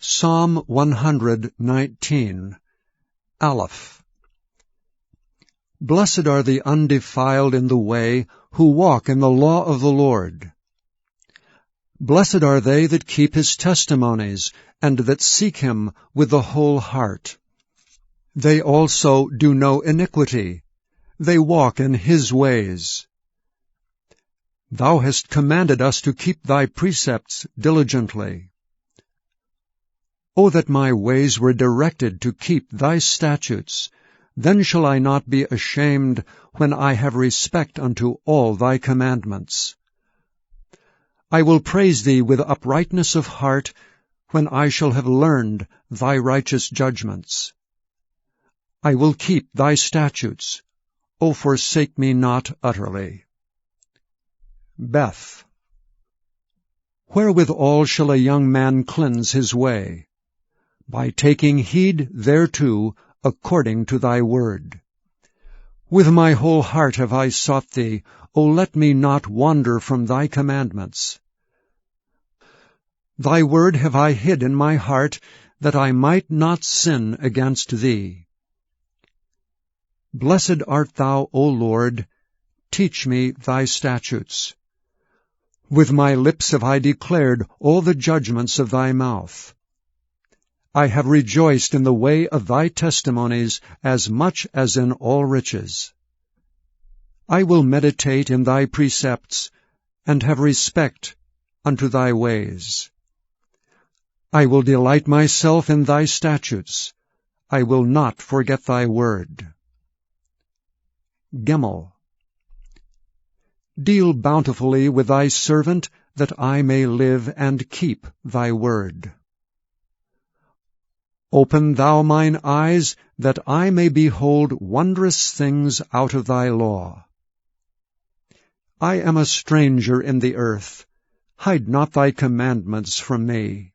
Psalm 119, Aleph. Blessed are the undefiled in the way, who walk in the law of the Lord. Blessed are they that keep his testimonies, and that seek him with the whole heart. They also do no iniquity. They walk in his ways. Thou hast commanded us to keep thy precepts diligently. O that my ways were directed to keep thy statutes! Then shall I not be ashamed when I have respect unto all thy commandments. I will praise thee with uprightness of heart, when I shall have learned thy righteous judgments. I will keep thy statutes. O forsake me not utterly. Beth. Wherewithal shall a young man cleanse his way? By taking heed thereto according to thy word. With my whole heart have I sought thee. O let me not wander from thy commandments. Thy word have I hid in my heart, that I might not sin against thee. Blessed art thou, O Lord. Teach me thy statutes. With my lips have I declared all the judgments of thy mouth. I have rejoiced in the way of thy testimonies as much as in all riches. I will meditate in thy precepts, and have respect unto thy ways. I will delight myself in thy statutes. I will not forget thy word. Gimel. Deal bountifully with thy servant, that I may live and keep thy word. Open thou mine eyes, that I may behold wondrous things out of thy law. I am a stranger in the earth. Hide not thy commandments from me.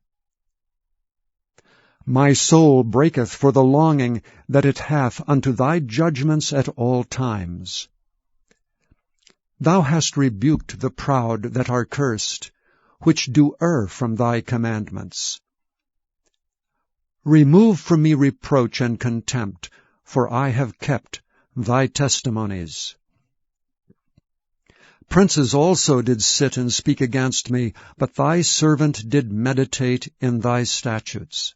My soul breaketh for the longing that it hath unto thy judgments at all times. Thou hast rebuked the proud that are cursed, which do err from thy commandments. Remove from me reproach and contempt, for I have kept thy testimonies. Princes also did sit and speak against me, but thy servant did meditate in thy statutes.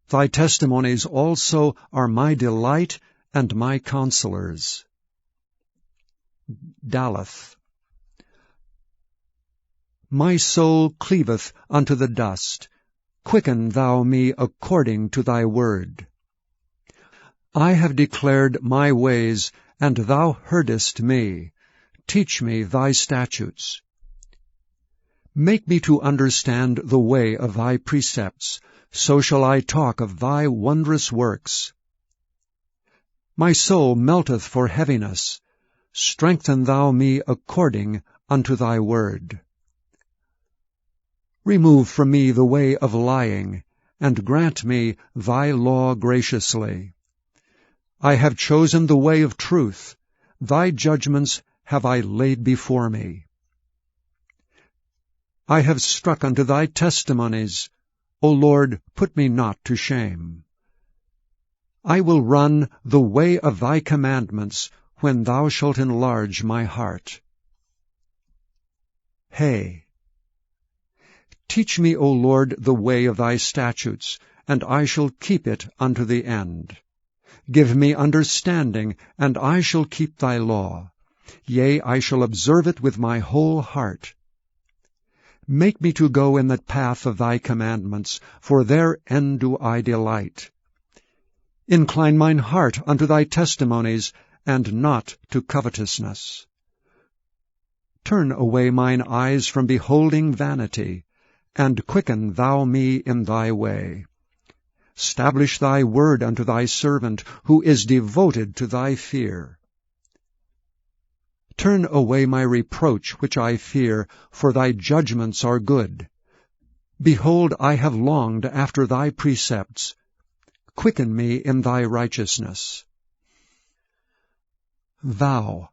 Thy testimonies also are my delight and my counselors. Daleth. My soul cleaveth unto the dust. Quicken thou me according to thy word. I have declared my ways, and thou heardest me. Teach me thy statutes. Make me to understand the way of thy precepts, so shall I talk of thy wondrous works. My soul melteth for heaviness. Strengthen thou me according unto thy word. Remove from me the way of lying, and grant me thy law graciously. I have chosen the way of truth. Thy judgments have I laid before me. I have struck unto thy testimonies. O Lord, put me not to shame. I will run the way of thy commandments, when thou shalt enlarge my heart. Hey. Teach me, O Lord, the way of thy statutes, and I shall keep it unto the end. Give me understanding, and I shall keep thy law. Yea, I shall observe it with my whole heart. Make me to go in the path of thy commandments, for therein do I delight. Incline mine heart unto thy testimonies, and not to covetousness. Turn away mine eyes from beholding vanity, and quicken thou me in thy way. Stablish thy word unto thy servant, who is devoted to thy fear. Turn away my reproach which I fear, for thy judgments are good. Behold, I have longed after thy precepts. Quicken me in thy righteousness. Thou.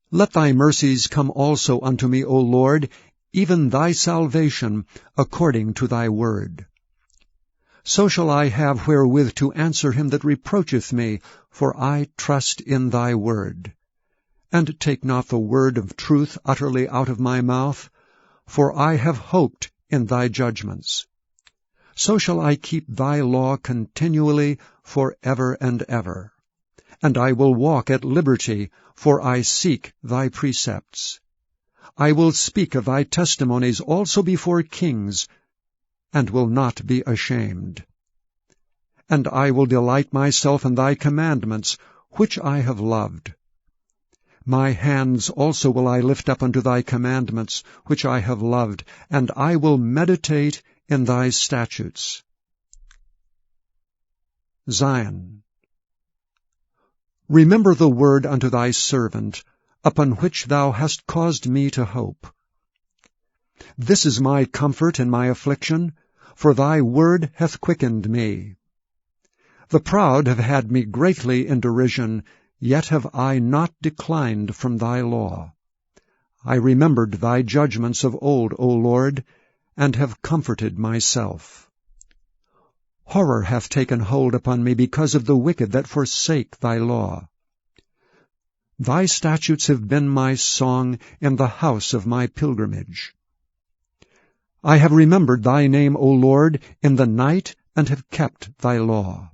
Let thy mercies come also unto me, O Lord. even thy salvation according to thy word. So shall I have wherewith to answer him that reproacheth me, for I trust in thy word. And take not the word of truth utterly out of my mouth, for I have hoped in thy judgments. So shall I keep thy law continually for ever and ever. And I will walk at liberty, for I seek thy precepts. I will speak of thy testimonies also before kings, and will not be ashamed. And I will delight myself in thy commandments, which I have loved. My hands also will I lift up unto thy commandments, which I have loved, and I will meditate in thy statutes. Zion. Remember the word unto thy servant, upon which thou hast caused me to hope. This is my comfort in my affliction, for thy word hath quickened me. The proud have had me greatly in derision, yet have I not declined from thy law. I remembered thy judgments of old, O Lord, and have comforted myself. Horror hath taken hold upon me because of the wicked that forsake thy law. Thy statutes have been my song in the house of my pilgrimage. I have remembered thy name, O Lord, in the night, and have kept thy law.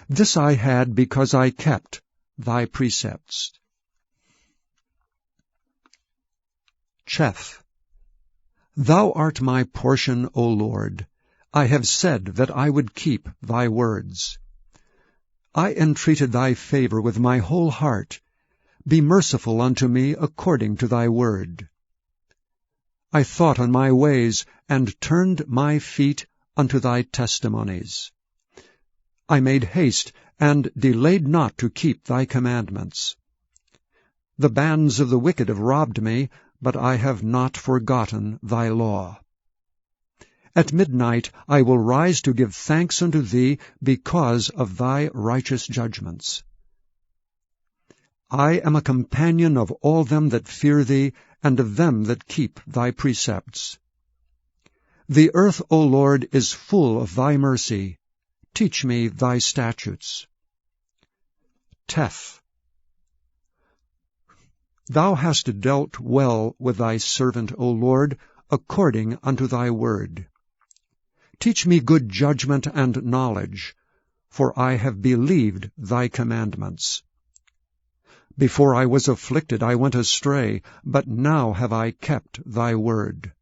This I had because I kept thy precepts. Cheth. Thou art my portion, O Lord. I have said that I would keep thy words. I entreated thy favor with my whole heart. Be merciful unto me according to thy word. I thought on my ways, and turned my feet unto thy testimonies. I made haste, and delayed not to keep thy commandments. The bands of the wicked have robbed me, but I have not forgotten thy law. At midnight I will rise to give thanks unto thee because of thy righteous judgments. I am a companion of all them that fear thee, and of them that keep thy precepts. The earth, O Lord, is full of thy mercy. Teach me thy statutes. Teth. Thou hast dealt well with thy servant, O Lord, according unto thy word. Teach me good judgment and knowledge, for I have believed thy commandments. Before I was afflicted I went astray, but now have I kept thy word.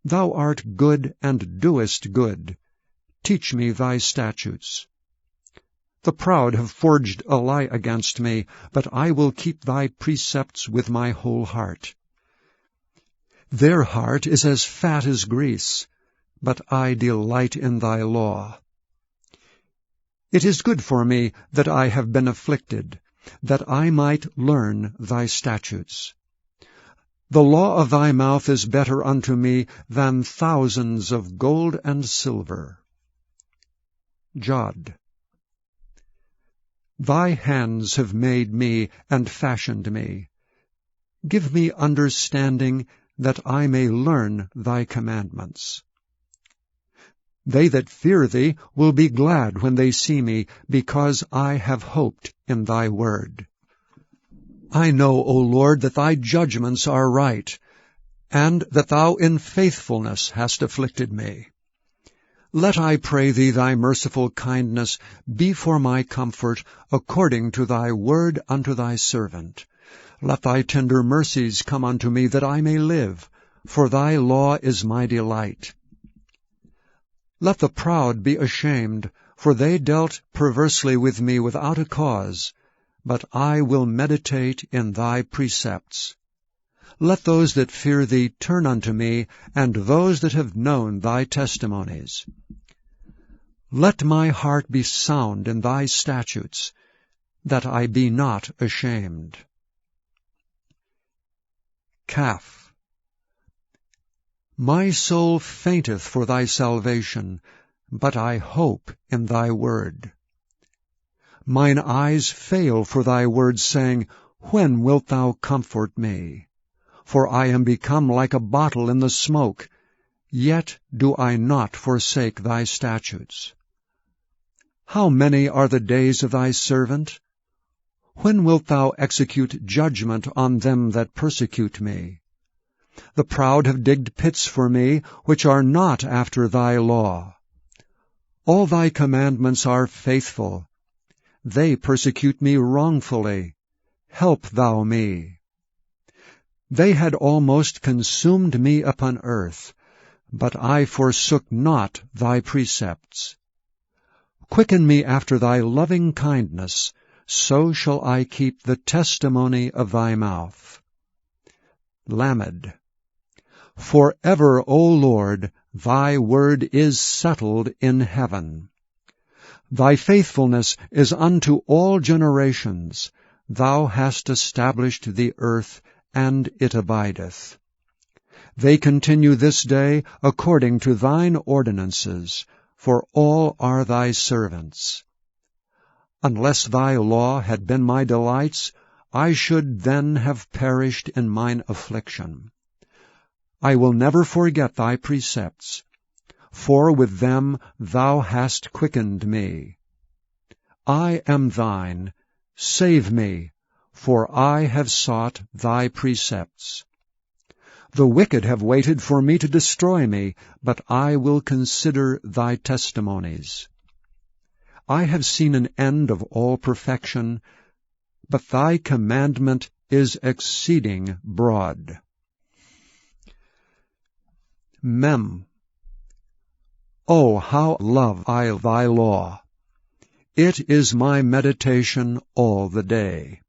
Thou art good and doest good. Teach me thy statutes. The proud have forged a lie against me, but I will keep thy precepts with my whole heart. Their heart is as fat as grease, but I delight in thy law. It is good for me that I have been afflicted, that I might learn thy statutes. The law of thy mouth is better unto me than thousands of gold and silver. Jod. Thy hands have made me and fashioned me. Give me understanding, that I may learn thy commandments. They that fear thee will be glad when they see me, because I have hoped in thy word. I know, O Lord, that thy judgments are right, and that thou in faithfulness hast afflicted me. Let, I pray thee, thy merciful kindness be for my comfort, according to thy word unto thy servant. Let thy tender mercies come unto me, that I may live, for thy law is my delight. Let the proud be ashamed, for they dealt perversely with me without a cause, but I will meditate in thy precepts. Let those that fear thee turn unto me, and those that have known thy testimonies. Let my heart be sound in thy statutes, that I be not ashamed. Kaf. My soul fainteth for thy salvation, but I hope in thy word. Mine eyes fail for thy word, saying, When wilt thou comfort me? for I am become like a bottle in the smoke, yet do I not forsake thy statutes. How many are the days of thy servant? When wilt thou execute judgment on them that persecute me? The proud have digged pits for me, which are not after thy law. All thy commandments are faithful. They persecute me wrongfully. Help thou me. They had almost consumed me upon earth, but I forsook not thy precepts. Quicken me after thy loving kindness, so shall I keep the testimony of thy mouth. Lamed. Forever, O Lord, thy word is settled in heaven. Thy faithfulness is unto all generations. Thou hast established the earth, and it abideth. They continue this day according to thine ordinances, for all are thy servants. Unless thy law had been my delights, I should then have perished in mine affliction. I will never forget thy precepts, for with them thou hast quickened me. I am thine, save me, for I have sought thy precepts. The wicked have waited for me to destroy me, but I will consider thy testimonies. I have seen an end of all perfection, but thy commandment is exceeding broad. Mem. Oh, how love I thy law! It is my meditation all the day.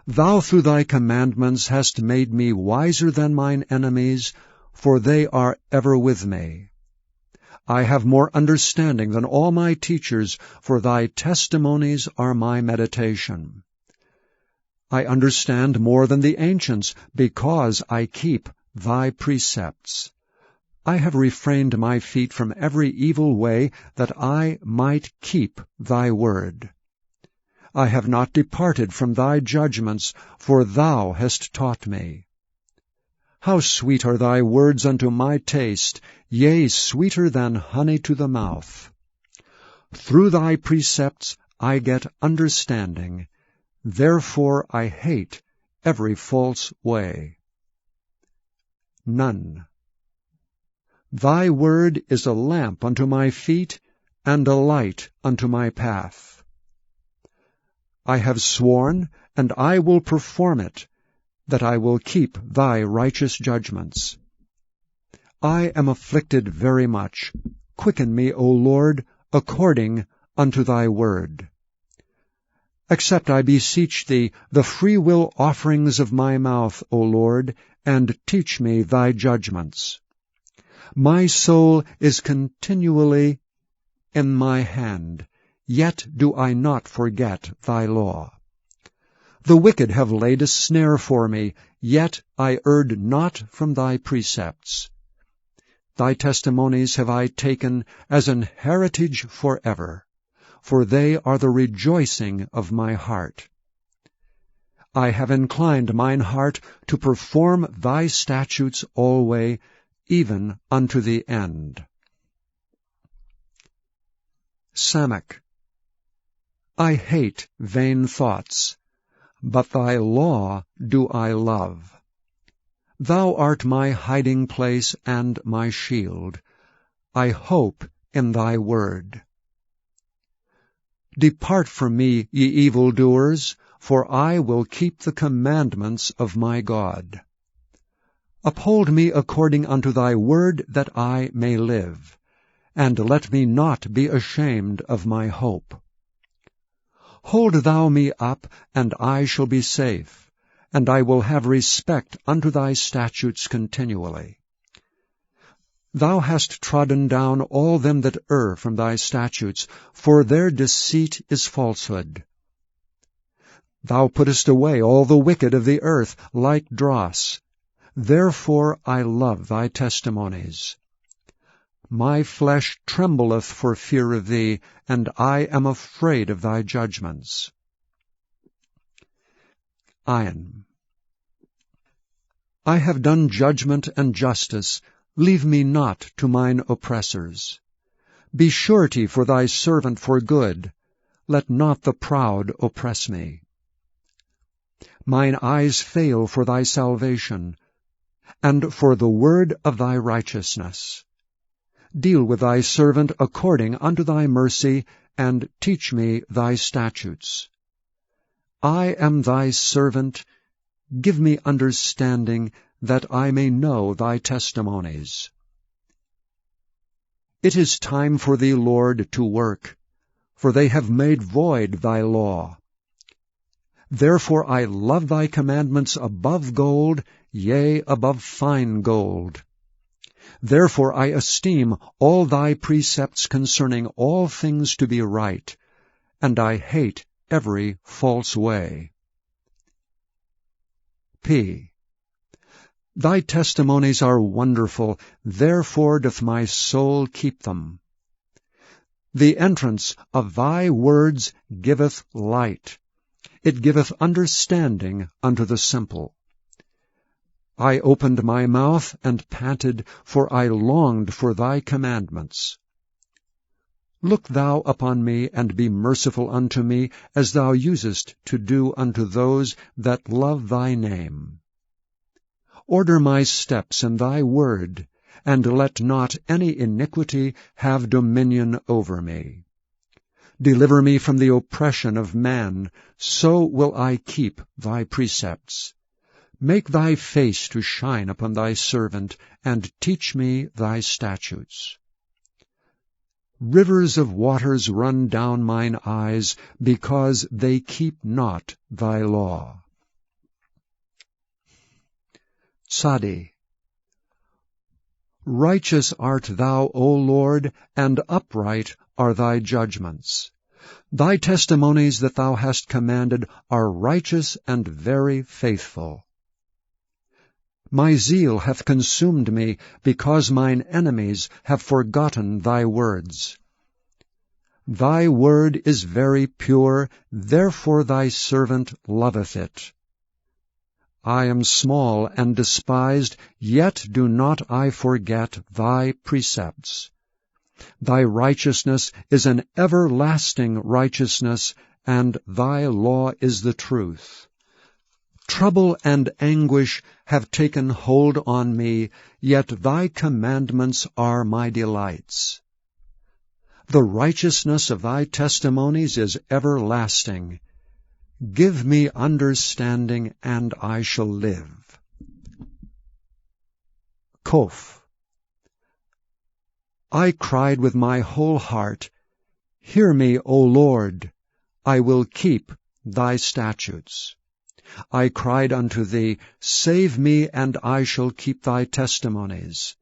Thou through thy commandments hast made me wiser than mine enemies, for they are ever with me. I have more understanding than all my teachers, for thy testimonies are my meditation. I understand more than the ancients, because I keep thy precepts. I have refrained my feet from every evil way, that I might keep thy word. I have not departed from thy judgments, for thou hast taught me. How sweet are thy words unto my taste, yea, sweeter than honey to the mouth. Through thy precepts I get understanding, therefore I hate every false way. None. Thy word is a lamp unto my feet, and a light unto my path. I have sworn, and I will perform it, that I will keep thy righteous judgments. I am afflicted very much. Quicken me, O Lord, according unto thy word. Accept, I beseech thee, the freewill offerings of my mouth, O Lord, and teach me thy judgments. My soul is continually in my hand, yet do I not forget thy law. The wicked have laid a snare for me, yet I erred not from thy precepts. Thy testimonies have I taken as an heritage forever, for they are the rejoicing of my heart. I have inclined mine heart to perform thy statutes alway, even unto the end. Samach. I hate vain thoughts, but thy law do I love. Thou art my hiding place and my shield. I hope in thy word. Depart from me, ye evildoers, for I will keep the commandments of my God. Uphold me according unto thy word, that I may live, and let me not be ashamed of my hope. Hold thou me up, and I shall be safe, and I will have respect unto thy statutes continually. Thou hast trodden down all them that err from thy statutes, for their deceit is falsehood. Thou puttest away all the wicked of the earth like dross. Therefore I love thy testimonies. My flesh trembleth for fear of thee, and I am afraid of thy judgments. Ayin. I have done judgment and justice. Leave me not to mine oppressors. Be surety for thy servant for good. Let not the proud oppress me. Mine eyes fail for thy salvation, and for the word of thy righteousness. Deal with thy servant according unto thy mercy, and teach me thy statutes. I am thy servant. Give me understanding, that I may know thy testimonies. It is time for thee, Lord, to work, for they have made void thy law. Therefore I love thy commandments above gold, yea, above fine gold. Therefore I esteem all thy precepts concerning all things to be right, and I hate every false way. P. Thy testimonies are wonderful, therefore doth my soul keep them. The entrance of thy words giveth light. It giveth understanding unto the simple. I opened my mouth and panted, for I longed for thy commandments. Look thou upon me, and be merciful unto me, as thou usest to do unto those that love thy name. Order my steps in thy word, and let not any iniquity have dominion over me. Deliver me from the oppression of man, so will I keep thy precepts. Make thy face to shine upon thy servant, and teach me thy statutes. Rivers of waters run down mine eyes, because they keep not thy law. Tzadi. Righteous art thou, O Lord, and upright are thy judgments. Thy testimonies that thou hast commanded are righteous and very faithful. My zeal hath consumed me, because mine enemies have forgotten thy words. Thy word is very pure, therefore thy servant loveth it. I am small and despised, yet do not I forget thy precepts. Thy righteousness is an everlasting righteousness, and thy law is the truth. Trouble and anguish have taken hold on me, yet thy commandments are my delights. The righteousness of thy testimonies is everlasting. Give me understanding, and I shall live. Kof. I cried with my whole heart, Hear me, O Lord, I will keep thy statutes. I cried unto thee, Save me, and I shall keep thy testimonies.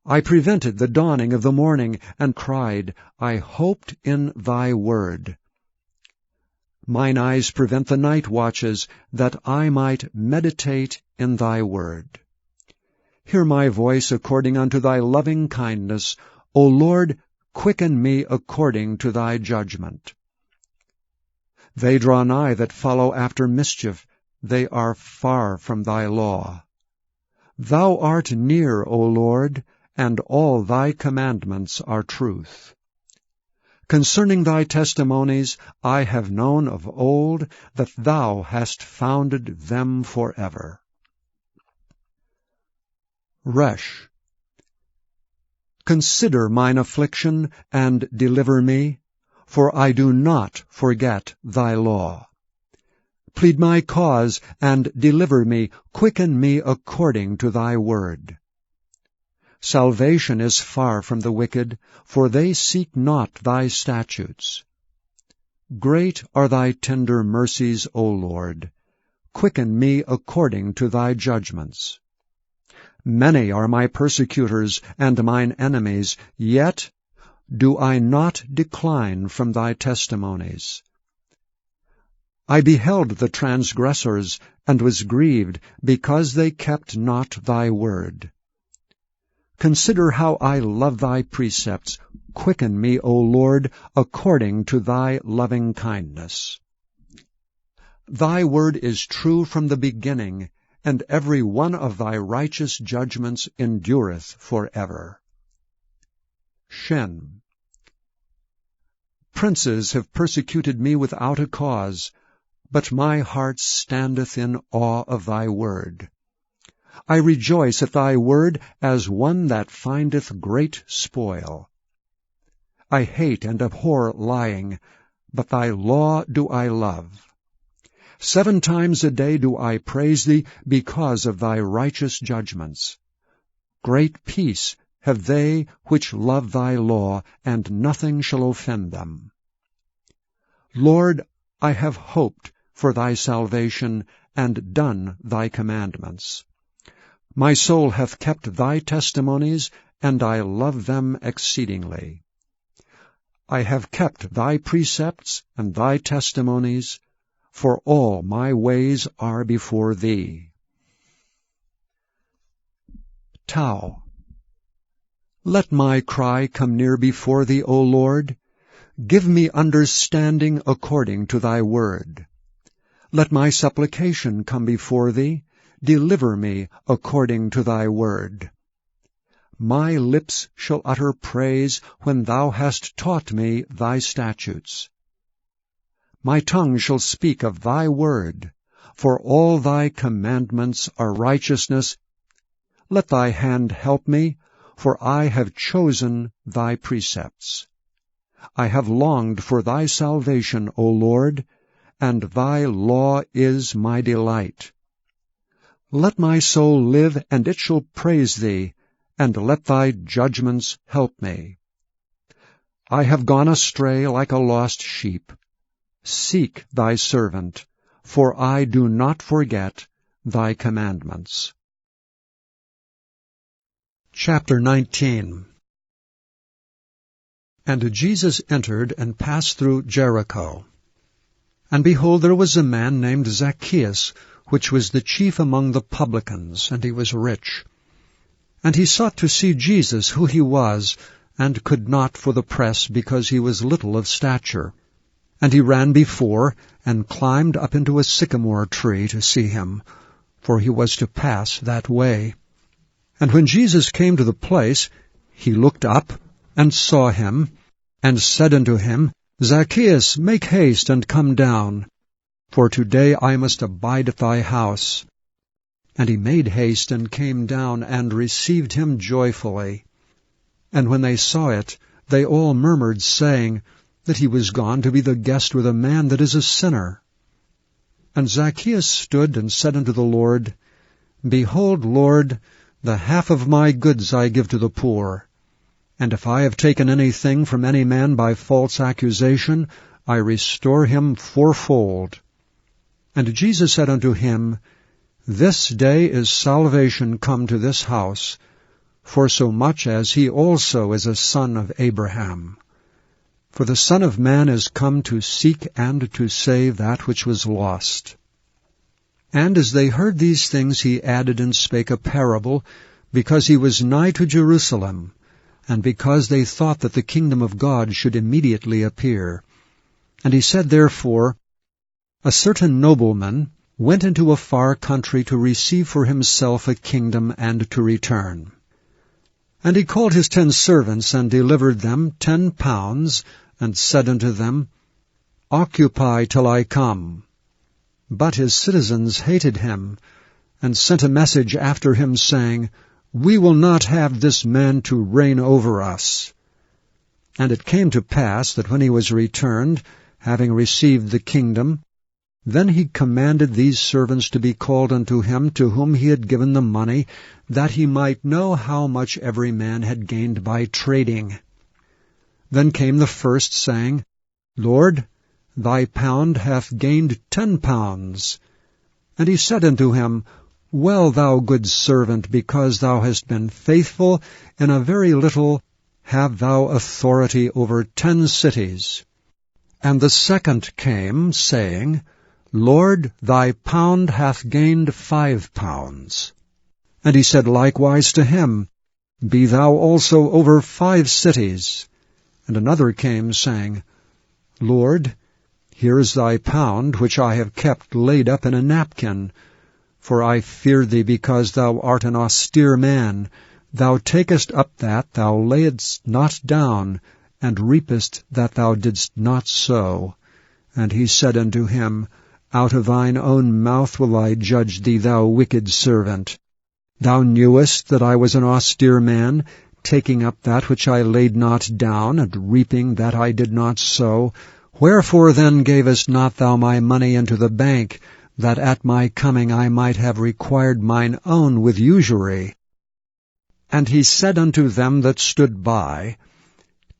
I prevented the dawning of the morning, and cried, I hoped in thy word. Mine eyes prevent the night watches, that I might meditate in thy word. Hear my voice according unto thy loving kindness. O Lord, quicken me according to thy judgment. They draw nigh that follow after mischief. They are far from thy law. Thou art near, O Lord, and all thy commandments are truth. Concerning thy testimonies I have known of old that thou hast founded them forever. Resh. Consider mine affliction, and deliver me, for I do not forget thy law. Plead my cause, and deliver me, quicken me according to thy word. Salvation is far from the wicked, for they seek not thy statutes. Great are thy tender mercies, O Lord. Quicken me according to thy judgments. Many are my persecutors and mine enemies, yet do I not decline from thy testimonies. I beheld the transgressors, and was grieved, because they kept not thy word. Consider how I love thy precepts. Quicken me, O Lord, according to thy loving kindness. Thy word is true from the beginning, and every one of thy righteous judgments endureth for ever. Shen. Princes have persecuted me without a cause, but my heart standeth in awe of thy word. I rejoice at thy word as one that findeth great spoil. I hate and abhor lying, but thy law do I love. 7 times a day do I praise thee because of thy righteous judgments. Great peace have they which love thy law, and nothing shall offend them. Lord, I have hoped for thy salvation, and done thy commandments. My soul hath kept thy testimonies, and I love them exceedingly. I have kept thy precepts and thy testimonies, for all my ways are before thee. Tau. Let my cry come near before thee, O Lord. Give me understanding according to thy word. Let my supplication come before thee. Deliver me according to thy word. My lips shall utter praise when thou hast taught me thy statutes. My tongue shall speak of thy word, for all thy commandments are righteousness. Let thy hand help me, for I have chosen thy precepts. I have longed for thy salvation, O Lord, and thy law is my delight. Let my soul live, and it shall praise thee, and let thy judgments help me. I have gone astray like a lost sheep. Seek thy servant, for I do not forget thy commandments. Chapter 19. And Jesus entered and passed through Jericho. And behold, there was a man named Zacchaeus, which was the chief among the publicans, and he was rich. And he sought to see Jesus, who he was, and could not for the press, because he was little of stature. And he ran before, and climbed up into a sycamore tree to see him, for he was to pass that way. And when Jesus came to the place, he looked up, and saw him, and said unto him, Zacchaeus, make haste, and come down, for today I must abide at thy house. And he made haste, and came down, and received him joyfully. And when they saw it, they all murmured, saying, that he was gone to be the guest with a man that is a sinner. And Zacchaeus stood and said unto the Lord, Behold, Lord, the half of my goods I give to the poor. And if I have taken anything from any man by false accusation, I restore him fourfold. And Jesus said unto him, This day is salvation come to this house, forsomuch as he also is a son of Abraham. For the Son of Man is come to seek and to save that which was lost. And as they heard these things, he added and spake a parable, because he was nigh to Jerusalem, and because they thought that the kingdom of God should immediately appear. And he said therefore, A certain nobleman went into a far country to receive for himself a kingdom and to return. And he called his 10 servants, and delivered them 10 pounds, and said unto them, Occupy till I come. But his citizens hated him, and sent a message after him, saying, We will not have this man to reign over us. And it came to pass that when he was returned, having received the kingdom, then he commanded these servants to be called unto him, to whom he had given the money, that he might know how much every man had gained by trading. Then came the first, saying, Lord, thy pound hath gained 10 pounds. And he said unto him, Well, thou good servant, because thou hast been faithful in a very little, have thou authority over 10 cities. And the second came, saying, Lord, thy pound hath gained 5 pounds. And he said likewise to him, Be thou also over 5 cities. And another came, saying, Lord, here is thy pound, which I have kept laid up in a napkin, For I feared thee because thou art an austere man. Thou takest up that thou layedst not down, and reapest that thou didst not sow. And he said unto him, Out of thine own mouth will I judge thee, thou wicked servant. Thou knewest that I was an austere man, taking up that which I laid not down, and reaping that I did not sow. Wherefore then gavest not thou my money into the bank, that at my coming I might have required mine own with usury? And he said unto them that stood by,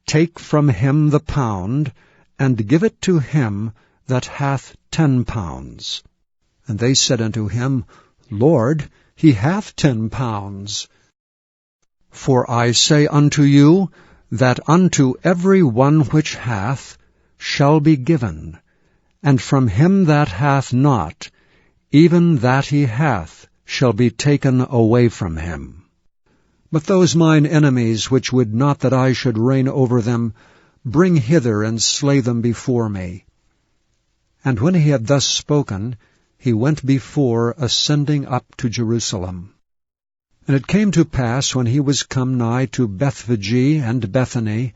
Take from him the pound, and give it to him that hath 10 pounds. And they said unto him, Lord, he hath 10 pounds. For I say unto you, that unto every one which hath shall be given, and from him that hath not, even that he hath shall be taken away from him. But those mine enemies, which would not that I should reign over them, bring hither and slay them before me. And when he had thus spoken, he went before, ascending up to Jerusalem. And it came to pass, when he was come nigh to Bethphage and Bethany,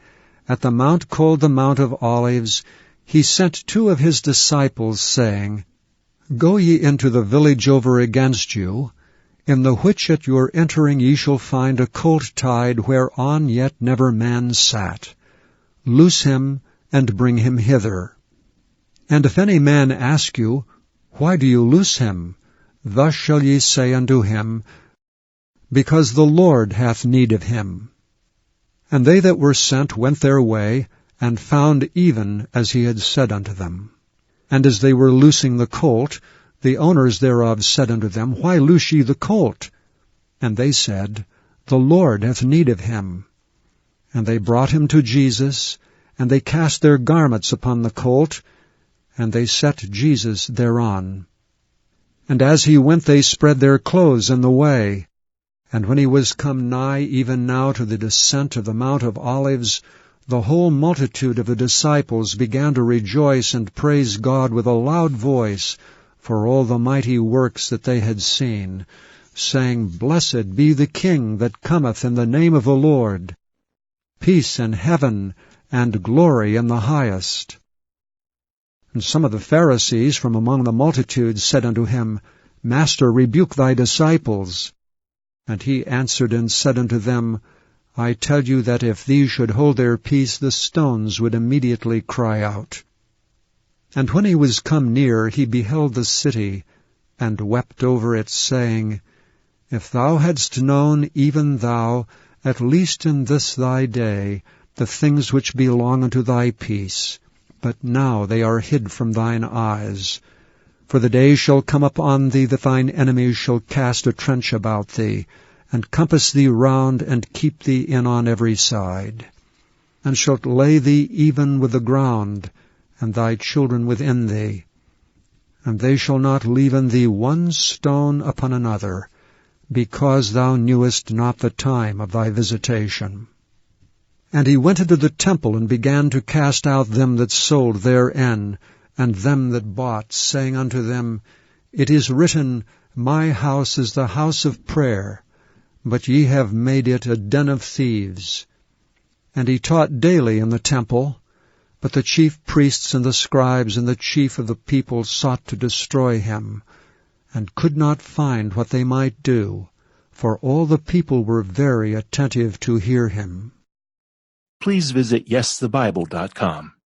at the mount called the Mount of Olives, he sent 2 of his disciples, saying, Go ye into the village over against you, in the which at your entering ye shall find a colt tied, whereon yet never man sat. Loose him, and bring him hither. And if any man ask you, Why do you loose him? Thus shall ye say unto him, Because the Lord hath need of him. And they that were sent went their way, and found even as he had said unto them. And as they were loosing the colt, the owners thereof said unto them, Why loose ye the colt? And they said, The Lord hath need of him. And they brought him to Jesus, and they cast their garments upon the colt, and they set Jesus thereon. And as he went they spread their clothes in the way. And when he was come nigh even now to the descent of the Mount of Olives, the whole multitude of the disciples began to rejoice and praise God with a loud voice for all the mighty works that they had seen, saying, Blessed be the King that cometh in the name of the Lord. Peace in heaven, and glory in the highest. And some of the Pharisees from among the multitude said unto him, Master, rebuke thy disciples. And he answered and said unto them, I tell you that if these should hold their peace, the stones would immediately cry out. And when he was come near, he beheld the city, and wept over it, saying, If thou hadst known, even thou, at least in this thy day, the things which belong unto thy peace, but now they are hid from thine eyes. For the day shall come upon thee that thine enemies shall cast a trench about thee, and compass thee round, and keep thee in on every side. And shalt lay thee even with the ground, and thy children within thee. And they shall not leave in thee one stone upon another, because thou knewest not the time of thy visitation. And he went into the temple, and began to cast out them that sold therein, and them that bought, saying unto them, It is written, My house is the house of prayer, but ye have made it a den of thieves. And he taught daily in the temple, but the chief priests and the scribes and the chief of the people sought to destroy him, and could not find what they might do, for all the people were very attentive to hear him. Please visit YesTheBible.com.